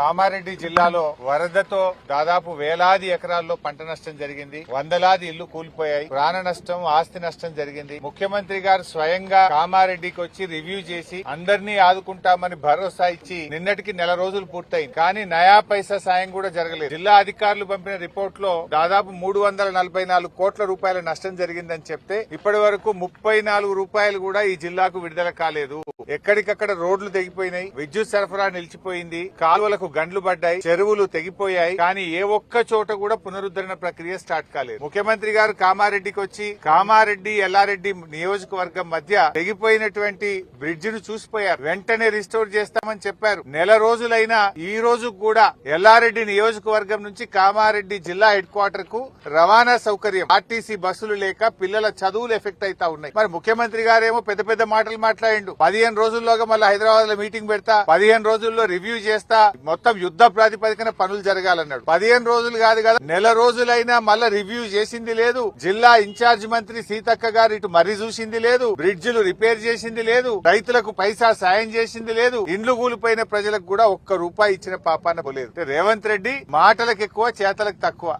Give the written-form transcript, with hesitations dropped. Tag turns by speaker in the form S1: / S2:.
S1: కామారెడ్డి జిల్లాలో వరదతో దాదాపు వేలాది ఎకరాల్లో పంట నష్టం జరిగింది. వందలాది ఇళ్లు కూలిపోయాయి. ప్రాణ నష్టం, ఆస్తి నష్టం జరిగింది. ముఖ్యమంత్రి గారు స్వయంగా కామారెడ్డికి వచ్చి రివ్యూ చేసి అందరినీ ఆదుకుంటామని భరోసా ఇచ్చి నిన్నటికి నెల రోజులు పూర్తయింది. కానీ నయా పైసా సాయం కూడా జరగలేదు. జిల్లా అధికారులు పంపిన రిపోర్ట్ లో దాదాపు 344 కోట్ల రూపాయల నష్టం జరిగిందని చెప్తే ఇప్పటి వరకు 34 రూపాయలు కూడా ఈ జిల్లాకు విడుదల కాలేదు. ఎక్కడికక్కడ రోడ్లు తెగిపోయినాయి, విద్యుత్ సరఫరా నిలిచిపోయింది, కాలువలకు గండ్లు పడ్డాయి, చెరువులు తెగిపోయాయి. కానీ ఏ ఒక్క చోట కూడా పునరుద్ధరణ ప్రక్రియ స్టార్ట్ కాలేదు. ముఖ్యమంత్రి గారు కామారెడ్డికి వచ్చి కామారెడ్డి ఎల్లారెడ్డి నియోజకవర్గం మధ్య తెగిపోయినటువంటి బ్రిడ్జ్ ను చూసిపోయారు. వెంటనే రిస్టోర్ చేస్తామని చెప్పారు. నెల రోజులైనా ఈ రోజు కూడా ఎల్లారెడ్డి నియోజకవర్గం నుంచి కామారెడ్డి జిల్లా హెడ్ క్వార్టర్ కు రవాణా సౌకర్యం, ఆర్టీసీ బస్సులు లేక పిల్లల చదువులు ఎఫెక్ట్ అవుతా ఉన్నాయి. మరి ముఖ్యమంత్రి గారేమో పెద్ద పెద్ద మాటలు మాట్లాడిండు. 15 రోజుల్లోగా మళ్ళీ హైదరాబాద్ లో మీటింగ్ పెడతా, 15 రోజుల్లో రివ్యూ చేస్తా, మొత్తం యుద్ధ ప్రాతిపదికన పనులు జరగాలన్నాడు. 15 రోజులు కాదు కదా, నెల రోజులైనా మళ్ళా రివ్యూ చేసింది లేదు. జిల్లా ఇన్ఛార్జ్ మంత్రి సీతక్క గారు ఇటు మర్రి చూసింది లేదు, బ్రిడ్జిలు రిపేర్ చేసింది లేదు, రైతులకు పైసా సాయం చేసింది లేదు, ఇండ్లు కూలిపోయిన ప్రజలకు కూడా ఒక్క రూపాయి ఇచ్చిన పాపాన పోలేదు. రేవంత్ రెడ్డి మాటలకు ఎక్కువ, చేతలకు తక్కువ.